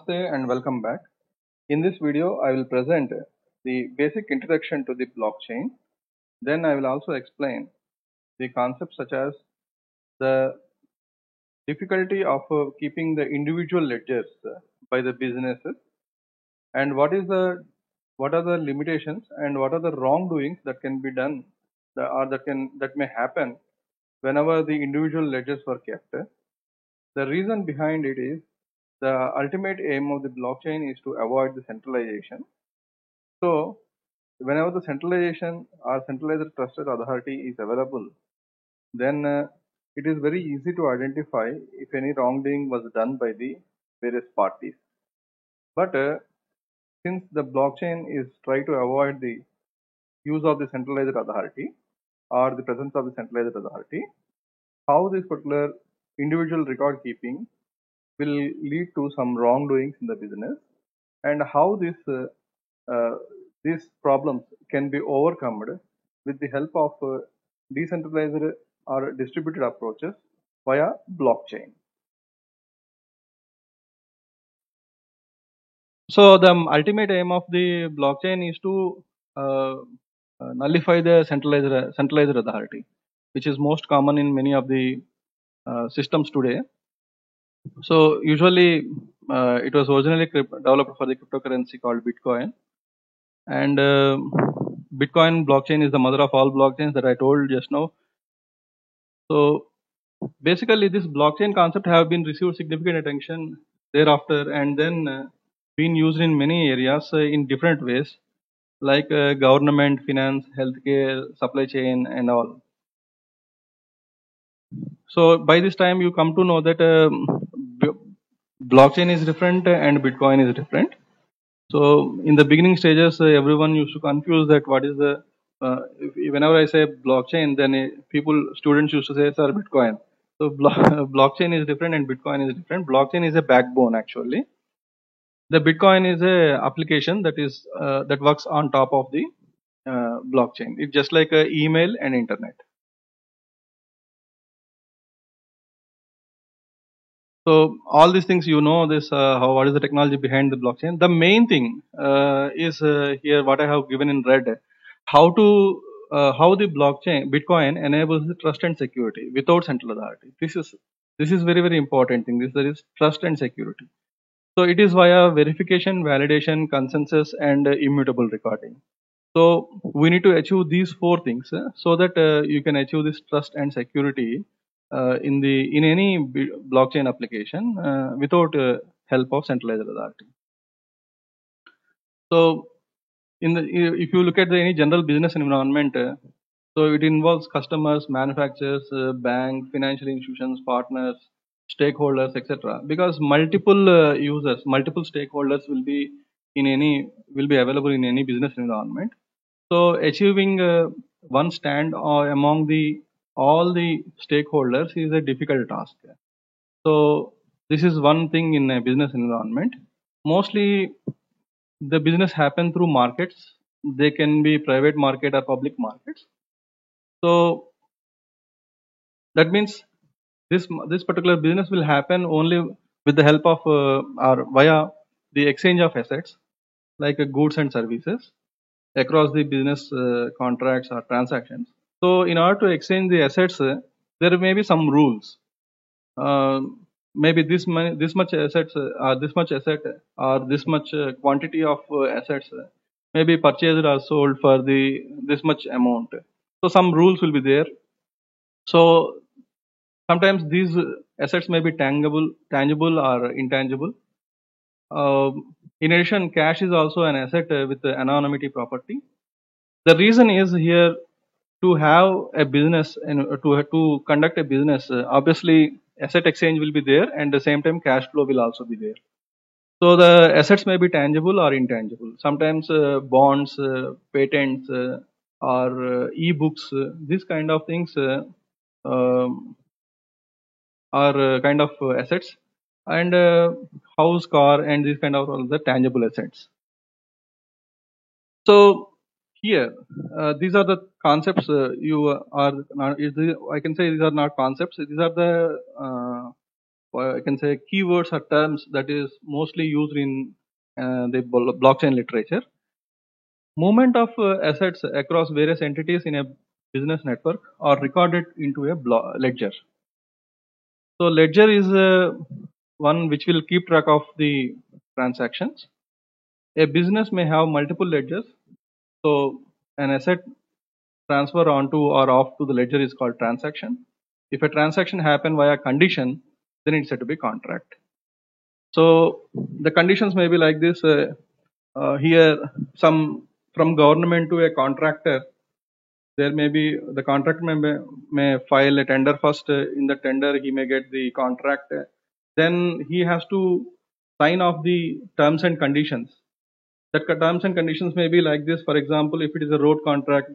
Namaste and welcome back. In this video, I will present the basic introduction to the blockchain. Then I will also explain the concepts such as the difficulty of keeping the individual ledgers by the businesses, and what are the limitations and what are the wrongdoings that can be done that may happen whenever the individual ledgers were kept. The reason behind it is the ultimate aim of the blockchain is to avoid the centralization. So, whenever the centralization or centralized trusted authority is available, then it is very easy to identify if any wrongdoing was done by the various parties. But since the blockchain is try to avoid the use of the centralized authority or the presence of the centralized authority, how this particular individual record keeping will lead to some wrongdoings in the business, and how these problems can be overcome with the help of decentralized or distributed approaches via blockchain. So the ultimate aim of the blockchain is to nullify the centralized authority, which is most common in many of the systems today. So usually it was originally developed for the cryptocurrency called Bitcoin, and Bitcoin blockchain is the mother of all blockchains that I told just now. So basically, this blockchain concept have been received significant attention thereafter, and then been used in many areas in different ways, like government, finance, healthcare, supply chain, and all. So by this time, you come to know that blockchain is different and Bitcoin is different. So in the beginning stages, everyone used to confuse that what is the whenever I say blockchain, then students used to say, "Sir, Bitcoin." So blockchain is different and Bitcoin is different. Blockchain is a backbone actually. The Bitcoin is a application that works on top of the blockchain. It's just like email and internet. So all these things, this what is the technology behind the blockchain. The main thing is here what I have given in red, how the blockchain Bitcoin enables the trust and security without central authority. This is very, very important thing. There is trust and security. So it is via verification, validation, consensus, and immutable recording. So we need to achieve these four things so that you can achieve this trust and security in any blockchain application without help of centralized authority. So if you look at any general business environment, so it involves customers, manufacturers, bank, financial institutions, partners, stakeholders, etc. Because multiple users, multiple stakeholders will be available in any business environment. So achieving one stand among all the stakeholders is a difficult task. So this is one thing in a business environment. Mostly the business happen through markets. They can be private market or public markets. So that means this particular business will happen only with the help of or via the exchange of assets like goods and services across the business contracts or transactions. So in order to exchange the assets, there may be some rules. Maybe this much assets or this much asset or this much quantity of assets may be purchased or sold for this much amount. So some rules will be there. So sometimes these assets may be tangible or intangible. In addition, cash is also an asset with anonymity property. The reason is here to have a business and to conduct a business. Obviously, asset exchange will be there, and at the same time, cash flow will also be there. So the assets may be tangible or intangible. Sometimes bonds, patents, or e-books, these kind of things are kind of assets, and house, car, and these kind of all the tangible assets. So here, these are the concepts I can say these are not concepts. These are the I can say keywords or terms that is mostly used in the blockchain literature. Movement of assets across various entities in a business network are recorded into a ledger. So ledger is one which will keep track of the transactions. A business may have multiple ledgers. So an asset transfer onto or off to the ledger is called transaction. If a transaction happen via condition, then it's said to be contract. So the conditions may be like this. Here, some from government to a contractor, there may be the contractor may file a tender first. In the tender, he may get the contract. Then he has to sign off the terms and conditions. That terms and conditions may be like this. For example, if it is a road contract,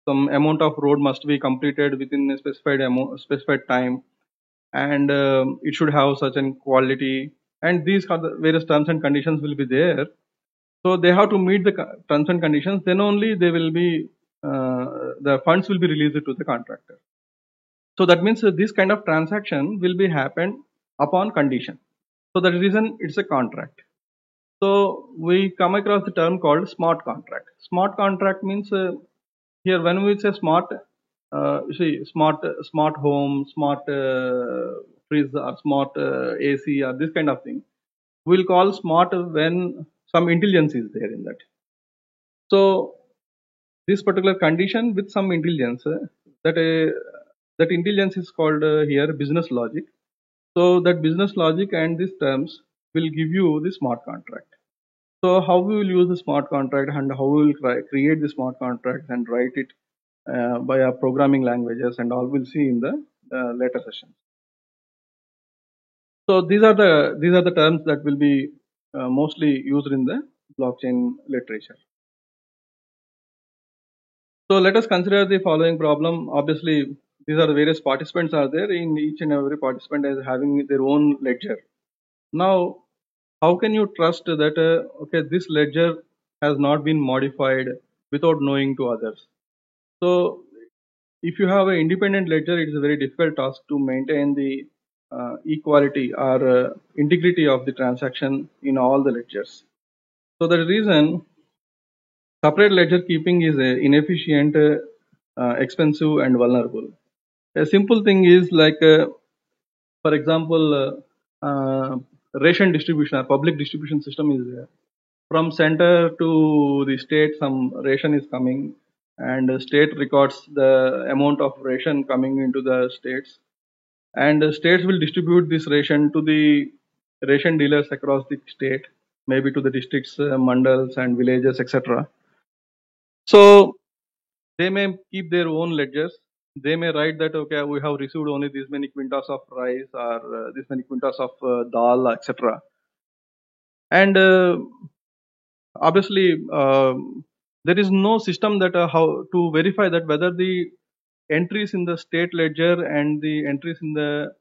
some amount of road must be completed within a specified time, and it should have such an quality. And these are the various terms and conditions will be there. So they have to meet the terms and conditions. Then only they will be the funds will be released to the contractor. So that means this kind of transaction will be happened upon condition. So that reason it's a contract. So we come across the term called smart contract. Smart contract means here when we say smart, see smart home, smart fridge, or smart AC, or this kind of thing. We'll call smart when some intelligence is there in that. So this particular condition with some intelligence, that intelligence is called here business logic. So that business logic and these terms will give you the smart contract. So how we will use the smart contract and how we will create the smart contract and write it via programming languages and all we'll see in the later session. So these are the terms that will be mostly used in the blockchain literature. So let us consider the following problem. Obviously, these are the various participants are there. In each and every participant is having their own ledger. Now, how can you trust that okay, this ledger has not been modified without knowing to others? So if you have an independent ledger, it is a very difficult task to maintain the equality or integrity of the transaction in all the ledgers. So the reason separate ledger keeping is inefficient, expensive, and vulnerable. A simple thing is like, for example, ration distribution or public distribution system is there. From center to the state, some ration is coming, and the state records the amount of ration coming into the states, and the states will distribute this ration to the ration dealers across the state, maybe to the districts, mandals, and villages, etc. So they may keep their own ledgers. They may write that okay, we have received only this many quintas of rice or this many quintas of dal, etc. And obviously, there is no system that how to verify that whether the entries in the state ledger and the entries in the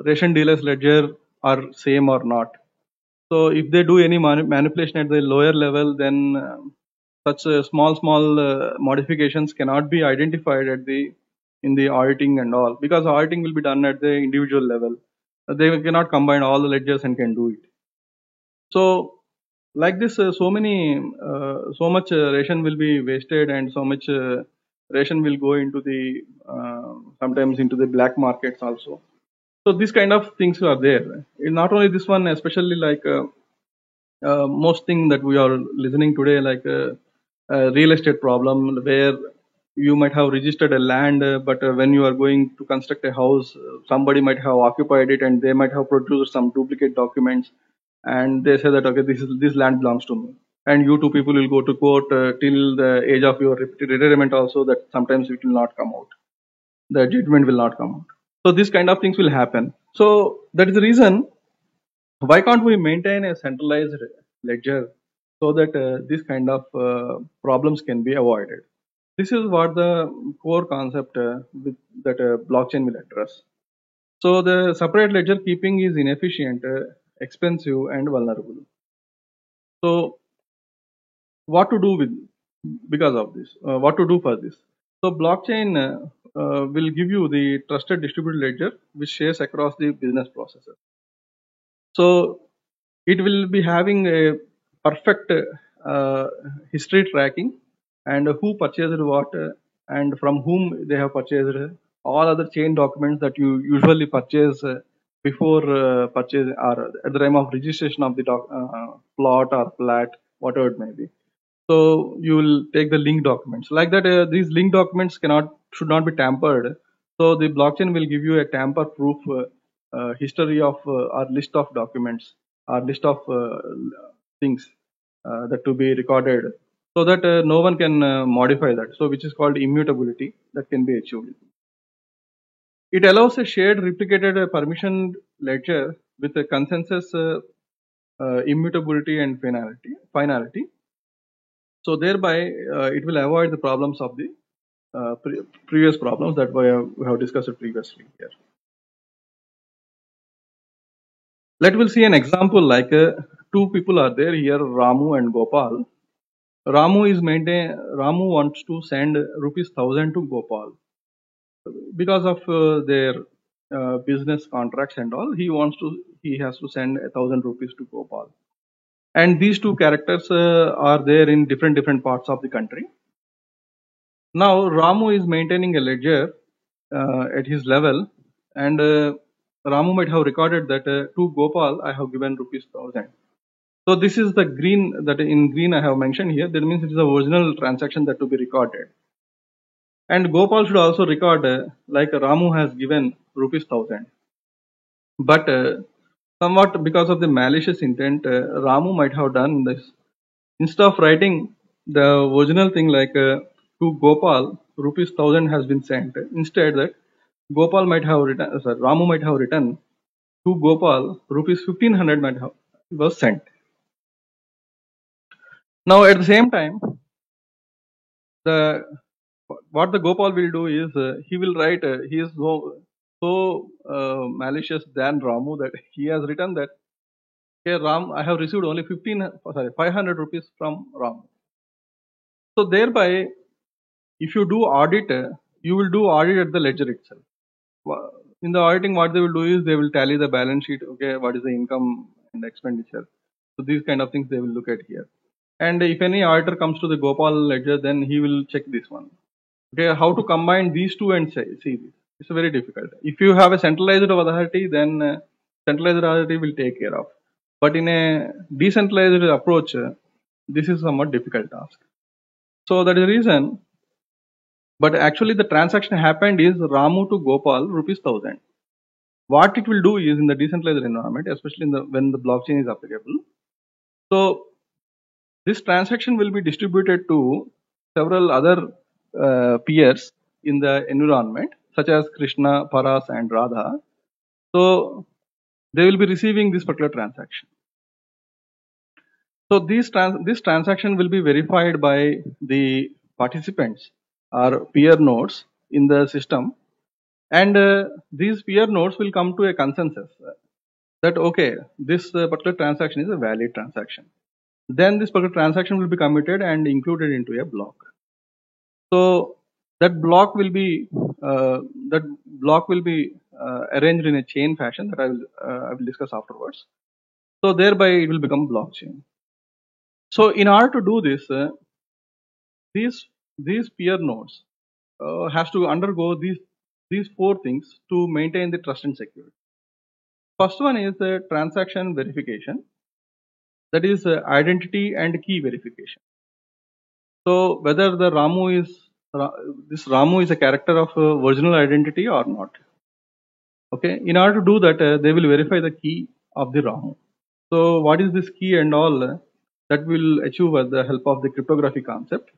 ration dealers ledger are same or not. So if they do any manipulation at the lower level, then such small modifications cannot be identified at the in the auditing and all, because auditing will be done at the individual level. They cannot combine all the ledgers and can do it. So like this, so much ration will be wasted, and so much ration will go into the sometimes into the black markets also. So these kind of things are there. Not only this one, especially like most thing that we are listening today, like real estate problem, where you might have registered a land, but when you are going to construct a house, somebody might have occupied it, and they might have produced some duplicate documents, and they say that okay, this land belongs to me, and you two people will go to court till the age of your retirement also, that sometimes it will not come out, the judgment will not come out. So these kind of things will happen. So that is the reason why can't we maintain a centralized ledger so that this kind of problems can be avoided. This is what the core concept that blockchain will address. So the separate ledger keeping is inefficient, expensive, and vulnerable. So what to do with because of this? What to do for this? So blockchain will give you the trusted distributed ledger which shares across the business processes. So it will be having a perfect history tracking and who purchased what and from whom they have purchased, all other chain documents that you usually purchase before purchase or at the time of registration of the plot or plat, whatever it may be. So you will take the link documents like that. These link documents should not be tampered. So the blockchain will give you a tamper proof history of or list of documents or list of things that to be recorded, so that no one can modify that. So which is called immutability that can be achieved. It allows a shared replicated permissioned ledger with a consensus immutability and finality. So thereby, it will avoid the problems of the previous problems that we have discussed previously here. We'll see an example like two people are there here, Ramu and Gopal. Ramu wants to send rupees 1,000 to Gopal because of their business contracts and all. He has to send 1,000 rupees to Gopal. And these two characters are there in different parts of the country. Now Ramu is maintaining a ledger at his level, and Ramu might have recorded that to Gopal I have given rupees 1,000. So this is the green that in green I have mentioned here. That means it is the original transaction that to be recorded. And Gopal should also record like Ramu has given rupees 1,000. But somewhat because of the malicious intent, Ramu might have done this. Instead of writing the original thing like to Gopal, rupees 1,000 has been sent. Instead, that Gopal might have written, Ramu might have written to Gopal, rupees 1,500 might have was sent. Now, at the same time, what the Gopal will do is he will write. He is so malicious than Ramu that he has written that, okay, Ram, I have received only 500 rupees from Ram. So thereby, if you do audit, you will do audit at the ledger itself. In the auditing, what they will do is they will tally the balance sheet. Okay, what is the income and expenditure? So these kind of things they will look at here. And if any auditor comes to the Gopal ledger, then he will check this one. Okay, how to combine these two and see this? It's very difficult. If you have a centralized authority, then centralized authority will take care of. But in a decentralized approach, this is somewhat difficult task. So that is the reason. But actually, the transaction happened is Ramu to Gopal rupees 1,000. What it will do is in the decentralized environment, especially when the blockchain is applicable. So this transaction will be distributed to several other peers in the environment, such as Krishna, Paras, and Radha. So they will be receiving this particular transaction. So this transaction will be verified by the participants or peer nodes in the system, and these peer nodes will come to a consensus that okay, this particular transaction is a valid transaction. Then this particular transaction will be committed and included into a block. So that block will be arranged in a chain fashion that I will discuss afterwards. So thereby it will become blockchain. So in order to do this, these peer nodes has to undergo these four things to maintain the trust and security. First one is transaction verification, that is identity and key verification. So whether the this Ramu is a character of original identity or not. Okay, in order to do that, they will verify the key of the Ramu. So what is this key and all that will achieve with the help of the cryptography concept,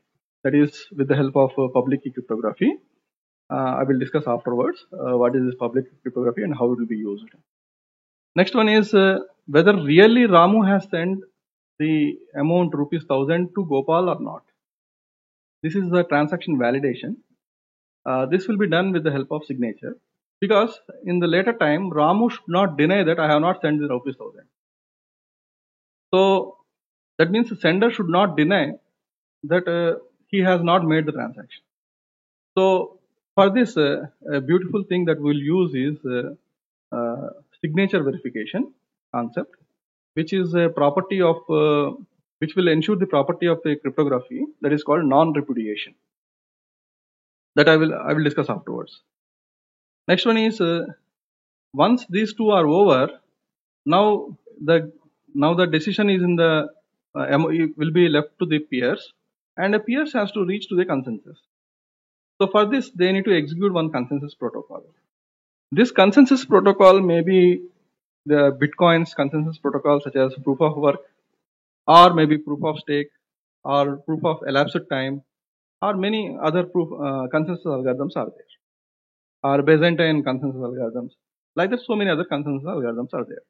that is with the help of public key cryptography. I will discuss afterwards what is this public cryptography and how it will be used. Next one is whether really Ramu has sent the amount rupees 1,000 to Gopal or not. This is the transaction validation. This will be done with the help of signature, because in the later time Ramu should not deny that I have not sent the rupees 1,000. So that means the sender should not deny that he has not made the transaction. So For this, a beautiful thing that we'll use is signature verification concept, which is a property of which will ensure the property of a cryptography that is called non-repudiation. That I will discuss afterwards. Next one is once these two are over, now the decision is in the MOE will be left to the peers, and the peers has to reach to the consensus. So for this, they need to execute one consensus protocol. This consensus protocol may be the Bitcoin's consensus protocol, such as proof of work, or maybe proof of stake, or proof of elapsed time, or many other proof consensus algorithms are there, or Byzantine consensus algorithms. Like that, so many other consensus algorithms are there.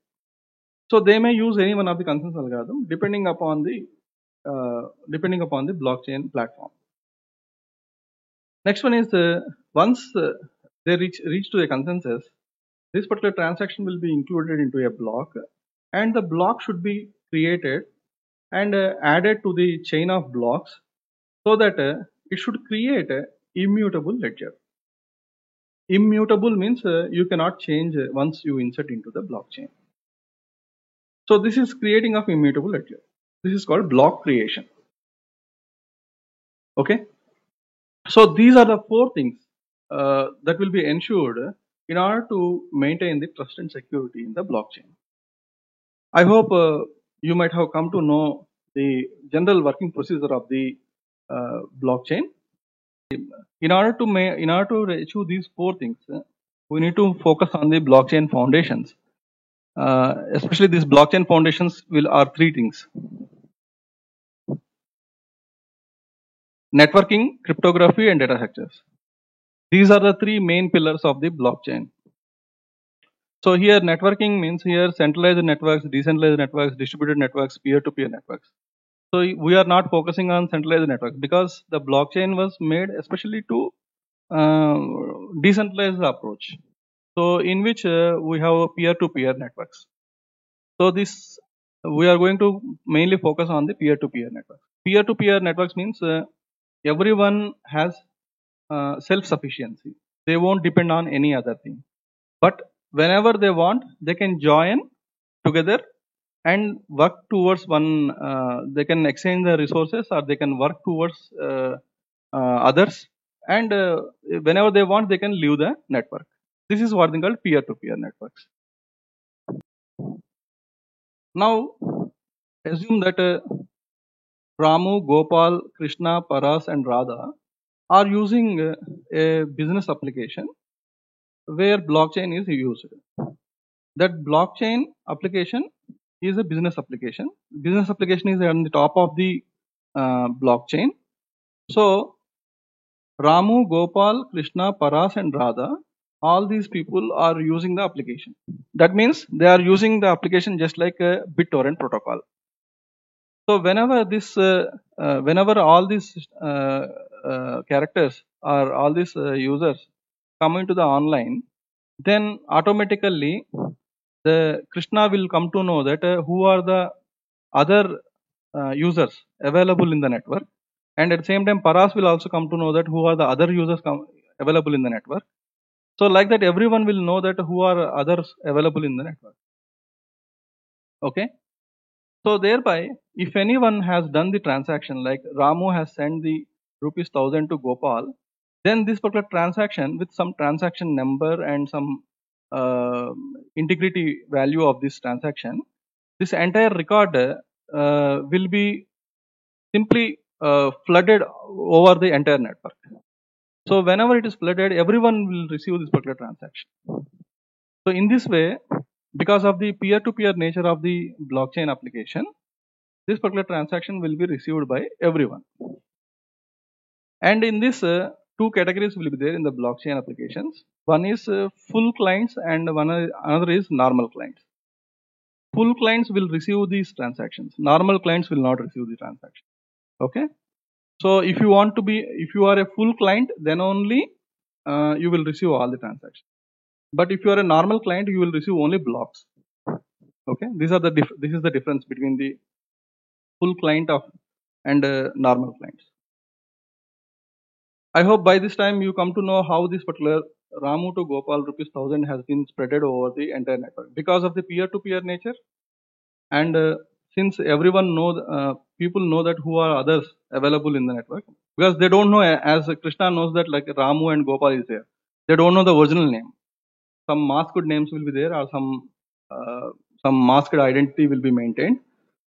So they may use any one of the consensus algorithm depending upon the blockchain platform. Next one is once they reach to a consensus, this particular transaction will be included into a block, and the block should be created and added to the chain of blocks so that it should create a immutable ledger. Immutable means you cannot change once you insert into the blockchain. So this is creating of immutable ledger. This is called block creation. Okay. So these are the four things that will be ensured in order to maintain the trust and security in the blockchain. I hope you might have come to know the general working procedure of the blockchain. In order to achieve these four things, we need to focus on the blockchain foundations. Especially these blockchain foundations are three things: networking, cryptography, and data structures. These are the three main pillars of the blockchain. So here networking means here centralized networks, decentralized networks, distributed networks, peer-to-peer networks. So we are not focusing on centralized networks because the blockchain was made especially to decentralized approach. So in which we have peer-to-peer networks. So this we are going to mainly focus on the peer-to-peer networks. Peer-to-peer networks means everyone has self-sufficiency. They won't depend on any other thing. But whenever they want, they can join together and work towards one. They can exchange the resources, or they can work towards others. And whenever they want, they can leave the network. This is what they call peer-to-peer networks. Now, assume that Ramu, Gopal, Krishna, Paras, and Radha are using a business application where blockchain is used. That blockchain application is a business application. Business application is on the top of the blockchain. So Ramu, Gopal, Krishna, Paras, and Radha, all these people are using the application. That means they are using the application just like a BitTorrent protocol. So whenever all these characters or all these users come into the online, then automatically the Krishna will come to know that who are the other users available in the network, and at the same time Paras will also come to know that who are the other users available in the network. So like that, everyone will know that who are others available in the network. Okay. So thereby, if anyone has done the transaction, like Ramu has sent the ₹1,000 to Gopal, then this particular transaction with some transaction number and some integrity value of this transaction, this entire record will be simply flooded over the entire network. So whenever it is flooded, everyone will receive this particular transaction. So in this way, because of the peer-to-peer nature of the blockchain application, this particular transaction will be received by everyone. And in this, two categories will be there in the blockchain applications. One is full clients, and another is normal clients. Full clients will receive these transactions. Normal clients will not receive the transaction. Okay. So if you are a full client, then only you will receive all the transactions. But if you are a normal client, you will receive only blocks. Okay. This is the difference between the full client and normal clients. I hope by this time you come to know how this particular Ramu to Gopal rupees 1000 has been spreaded over the entire network because of the peer-to-peer nature. And since everyone people know that who are others available in the network, because they don't know, as Krishna knows that like Ramu and Gopal is there, they don't know the original name. Some masked names will be there, or some masked identity will be maintained,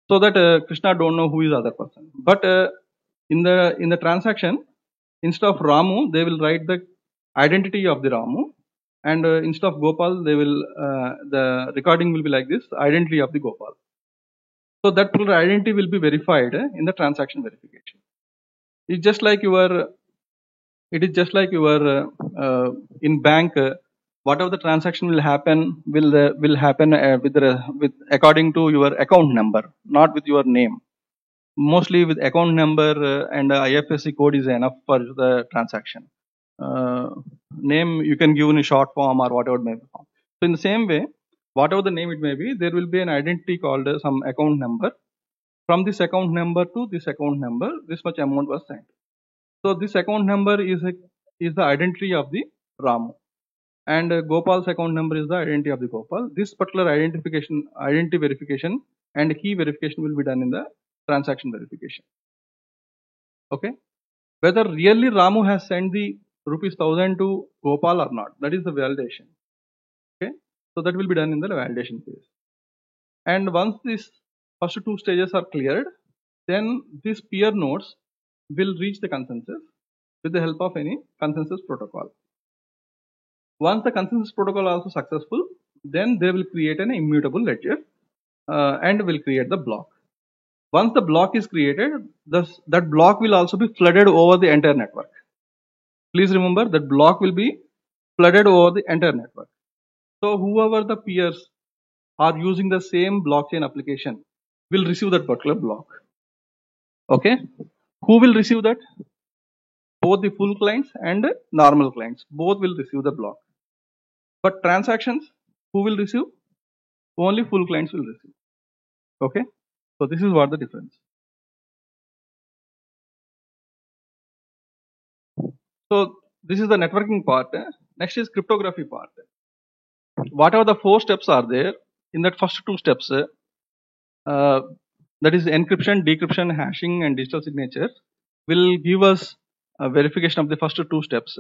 so that Krishna don't know who is the other person. But in the transaction, instead of Ramu, they will write the identity of the Ramu, and instead of Gopal, they will the recording will be like this: identity of the Gopal. So that particular identity will be verified in the transaction verification. It's just like your in bank. Whatever the transaction will happen will happen with according to your account number, not with your name. Mostly with account number and IFSC code is enough for the transaction. Name you can give in a short form or whatever it may be. So in the same way, whatever the name it may be, there will be an identity called some account number. From this account number to this account number, this much amount was sent. So this account number is the identity of the Ramu, and Gopal's account number is the identity of the Gopal. This particular identity verification and key verification will be done in the transaction verification. Okay, whether really Ramu has sent the rupees 1000 to Gopal or not, that is the validation. Okay, so that will be done in the validation phase. And once these first two stages are cleared, then these peer nodes will reach the consensus with the help of any consensus protocol. Once the consensus protocol is also successful, then they will create an immutable ledger and will create the block. Once the block is created, that block will also be flooded over the entire network. Please remember that block will be flooded over the entire network. So whoever the peers are using the same blockchain application will receive that particular block. Okay, who will receive that? Both the full clients and normal clients, both will receive the block. But transactions, who will receive? Only full clients will receive. Okay, so this is what the difference. So this is the networking part. Next is cryptography part. Whatever the 4 steps are there, in that first 2 steps, that is encryption, decryption, hashing, and digital signature, will give us a verification of the first 2 steps.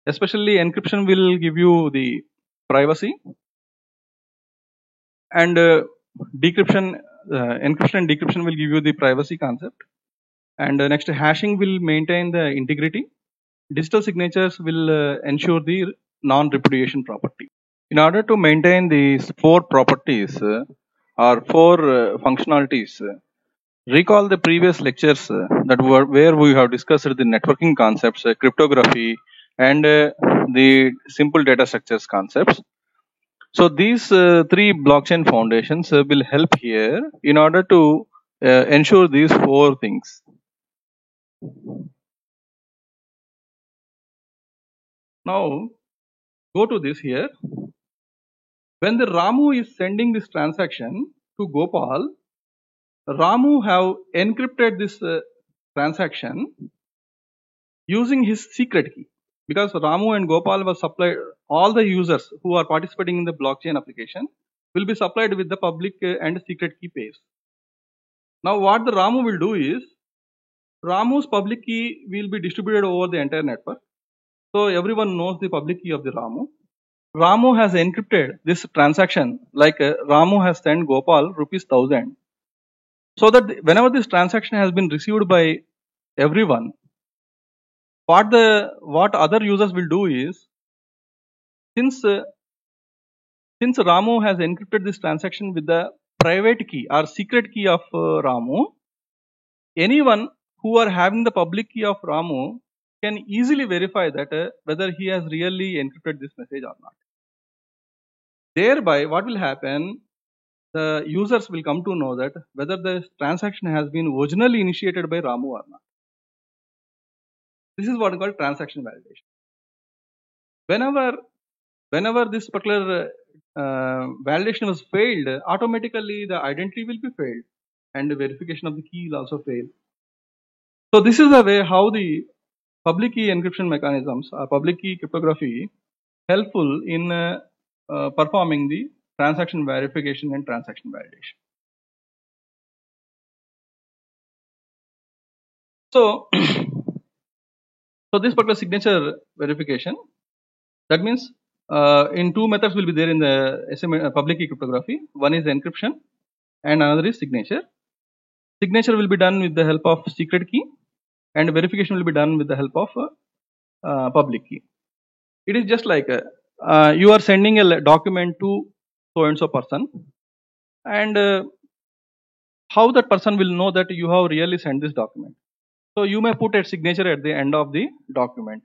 Especially encryption will give you the privacy, and encryption and decryption will give you the privacy concept. And next, hashing will maintain the integrity. Digital signatures will ensure the non-repudiation property. In order to maintain these 4 properties or 4 functionalities, recall the previous lectures where we have discussed the networking concepts, cryptography, and the simple data structures concepts. So these 3 blockchain foundations will help here in order to ensure these 4 things. Now go to this here. When the Ramu is sending this transaction to Gopal, Ramu have encrypted this transaction using his secret key, because Ramu and Gopal were supplied, all the users who are participating in the blockchain application will be supplied with the public and secret key pairs. Now what the Ramu will do is, Ramu's public key will be distributed over the entire network. So everyone knows the public key of the Ramu. Ramu has encrypted this transaction, like Ramu has sent Gopal rupees 1000. So that whenever this transaction has been received by everyone, what other users will do is, since Ramu has encrypted this transaction with the private key or secret key of Ramu, anyone who are having the public key of Ramu can easily verify that whether he has really encrypted this message or not. Thereby, what will happen? The users will come to know that whether the transaction has been originally initiated by Ramu or not. This is what is called transaction validation. Whenever this particular validation was failed, automatically the identity will be failed and the verification of the key will also fail. So this is the way how the public key encryption mechanisms or public key cryptography helpful in performing the transaction verification and transaction validation. So, so this particular signature verification, that means in two methods will be there in the public key cryptography. One is encryption and another is signature. Signature will be done with the help of secret key and verification will be done with the help of public key. It is just like you are sending a document to so and so person, and how that person will know that you have really sent this document. So you may put a signature at the end of the document.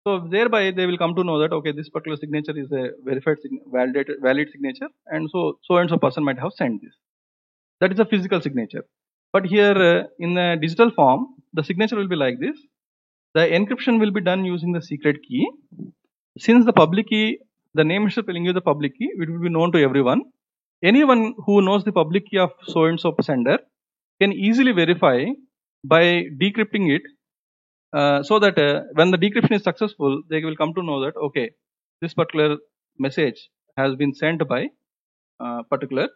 So thereby they will come to know that okay, this particular signature is a verified, valid signature, and so and so person might have sent this. That is a physical signature. But here in the digital form, the signature will be like this. The encryption will be done using the secret key. Since the public key, the name is telling you the public key, it will be known to everyone. Anyone who knows the public key of so and so sender can easily verify by decrypting it, so that when the decryption is successful, they will come to know that okay, this particular message has been sent by particular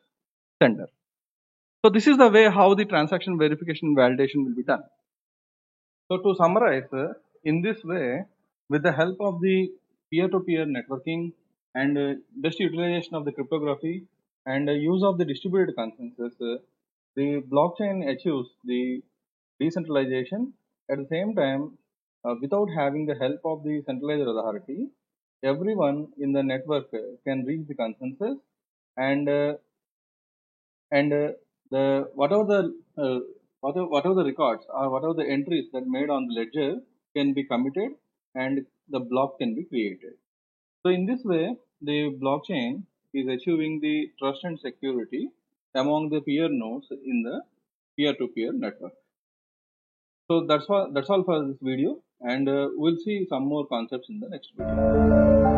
sender. So this is the way how the transaction verification validation will be done. So to summarize, in this way, with the help of the peer-to-peer networking and best utilization of the cryptography and use of the distributed consensus, the blockchain achieves the decentralization. At the same time, without having the help of the centralized authority, everyone in the network can reach the consensus, and the whatever the records or whatever the entries that made on the ledger can be committed and the block can be created. So in this way, the blockchain is achieving the trust and security among the peer nodes in the peer-to-peer network. So that's all for this video, and we'll see some more concepts in the next video.